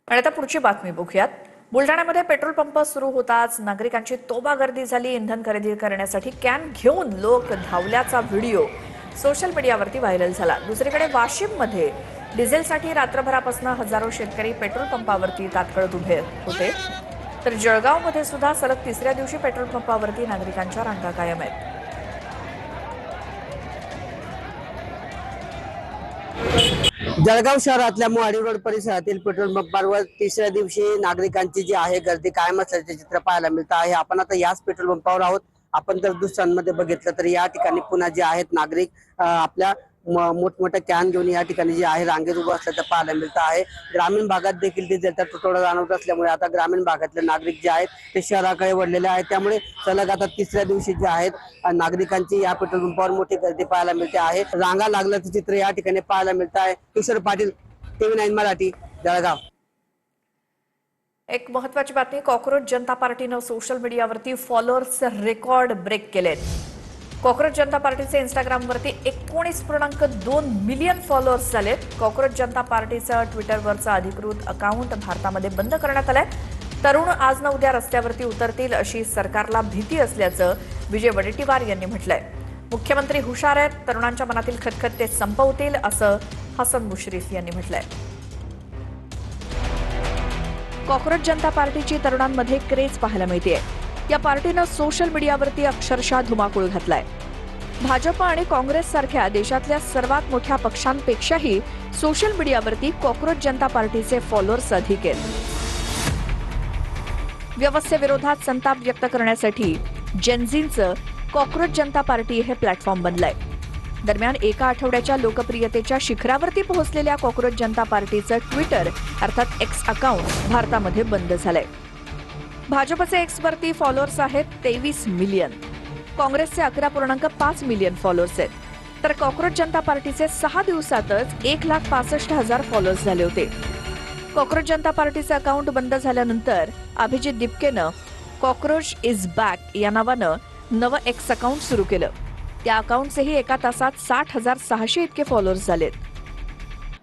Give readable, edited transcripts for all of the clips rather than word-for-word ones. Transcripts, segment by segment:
आणि आता पुढची बातमी बघूयात। बुलढाण्यामध्ये पेट्रोल पंप सुरू होताच नागरिकांची तोबा गर्दी झाली। इंधन खरेदी करण्यासाठी कॅन घेऊन लोक धावल्याचा व्हिडिओ सोशल मीडियावरती व्हायरल झाला। दुसरीकडे वाशिममध्ये डिझेलसाठी रात्रभरापासून हजारो शेतकरी पेट्रोल पंपावरती ताटकळत उभे होते, तर जळगावमध्ये सुद्धा सलग तिसऱ्या दिवशी पेट्रोल पंपावरती नागरिकांच्या रांगा कायम आहेत। जळगाव शहरातल्या मोहाडी रोड परिसरातील पेट्रोल पंपावर तिसऱ्या दिवशी नागरिकांची जी आहे गर्दी कायम असल्याचे चित्र पाहायला मिळत आहे। आपण आता याच पेट्रोल पंपावर आहोत। आपण जर दुसऱ्यांमध्ये बघितलं तर या ठिकाणी पुन्हा जे आहेत नागरिक आपल्या मोठमोठ्या कॅन घेऊन या ठिकाणी जे आहे रांगेत उभं असल्याचं पाहायला मिळत आहे। ग्रामीण भागात देखील डिझेलचा तुटवडा जाणवत असल्यामुळे आता ग्रामीण भागातले नागरिक जे आहेत ते शहराकडे वळलेले आहेत। त्यामुळे सलग आता तिसऱ्या दिवशी जे आहेत नागरिकांची या पेट्रोल पंपावर मोठी गर्दी पाहायला मिळते आहे। रांगा लागल्याचं चित्र या ठिकाणी पाहायला मिळत आहे। किशोर पाटील, TV9 मराठी, जळगाव। एक महत्त्वाची बातमी, कॉकरोच जनता पार्टीनं सोशल मीडियावरती फॉलोअर्स रेकॉर्ड ब्रेक केलेत। कॉकरोच जनता पार्टीचे इंस्टाग्रामवरती 19.2 मिलियन फॉलोअर्स झालेत। कॉकरोच जनता पार्टीचं ट्विटरवरचं अधिकृत अकाउंट भारतामध्ये बंद करण्यात आलंय। तरुण आज ना उद्या रस्त्यावरती उतरतील अशी सरकारला भीती असल्याचं विजय वडेट्टीवार यांनी म्हटलंय। मुख्यमंत्री हुशार आहेत, तरुणांच्या मनातील खतखत ते संपवतील असं हसन मुश्रीफ यांनी म्हटलंय। कॉकरोच जनता पार्टीची तरुणांमध्ये क्रेज पाहायला मिळतेय। या पार्टीनं सोशल मीडियावरती अक्षरशः धुमाकूळ घातलाय। भाजप आणि काँग्रेस सारख्या देशातल्या सर्वात मोठ्या पक्षांपेक्षाही सोशल मीडियावरती कॉकरोच जनता पार्टीचे फॉलोअर्स अधिक आहेत। व्यवस्थेविरोधात संताप व्यक्त करण्यासाठी जेनझींचं कॉकरोच जनता पार्टी हे प्लॅटफॉर्म बनलंय। दरम्यान एका आठवड्याच्या लोकप्रियतेच्या शिखरावरती पोहोचलेल्या कॉकरोच जनता पार्टीचं ट्विटर अर्थात एक्स अकाउंट भारतामध्ये बंद झालंय। भाजपचे एक्सवरती फॉलोअर्स आहेत 23 मिलियन, काँग्रेसचे 11.5 मिलियन फॉलोअर्स आहेत, तर कॉकरोच जनता पार्टीचे 6 दिवसातच 1,65,000 फॉलोअर्स झाले होते। कॉकरोच जनता पार्टीचे अकाउंट बंद झाल्यानंतर अभिजित दिपकेनं कॉकरोच इज बॅक या नावानं नवं एक्स अकाउंट सुरू केलं। त्या अकाउंटचेही एका तासात 60,600 इतके फॉलोअर्स झालेत।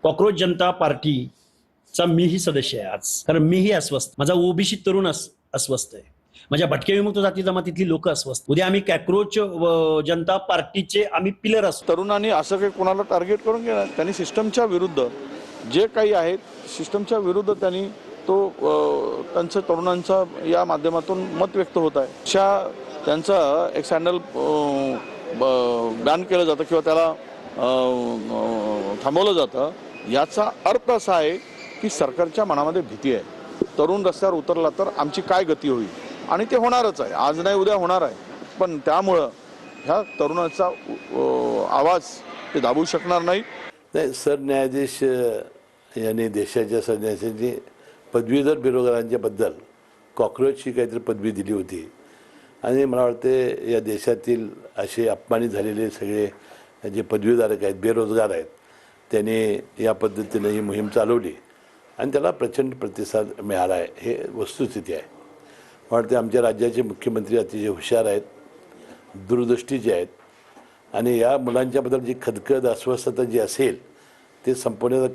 कॉकरोच जनता पार्टीचा मीही सदस्य आहे आज, कारण मीही अस्वस्थ, माझा ओबीसी तरुण अस्वस्थ आहे, माझ्या भटक्या विमुक्त जाती जमातीतली लोक अस्वस्थ। उद्या आम्ही कॉकरोच जनता पार्टीचे आम्ही पिलर असतो। तरुणांनी असं काही कोणाला टार्गेट करून घेणार, त्यांनी सिस्टमच्या विरुद्ध जे काही आहेत सिस्टमच्या विरुद्ध त्यांनी त्यांचं तरुणांचा या माध्यमातून मत व्यक्त होत आहे। अशा त्यांचा एक हँडल बॅन केलं जातं किंवा त्याला थांबवलं जातं। याचा अर्थ असा आहे की सरकारच्या मनामध्ये भीती आहे, तरुण रस्त्यावर उतरला तर आमची काय गती होईल, आणि ते होणारच आहे, आज नाही उद्या होणार आहे। पण त्यामुळं ह्या तरुणाचा आवाज ते दाबू शकणार नाही। सरन्यायाधीश यांनी देशाच्या सरन्यायाधीशांनी पदवीधर बेरोजगारांच्या बद्दल कॉकरोचची काहीतरी पदवी दिली होती, आणि मला वाटते या देशातील असे अपमानित झालेले सगळे जे पदवीधारक आहेत, बेरोजगार आहेत, त्यांनी या पद्धतीने ही मोहीम चालवली आणि त्याला प्रचंड प्रतिसाद मिळाला आहे, हे वस्तुस्थिती आहे। मला वाटते आमच्या राज्याचे मुख्यमंत्री अतिशय हुशार आहेत, दूरदृष्टीचे आहेत, आणि या मुलांच्याबद्दल जी खदखद अस्वस्थता जी असेल ते संपवण्याचा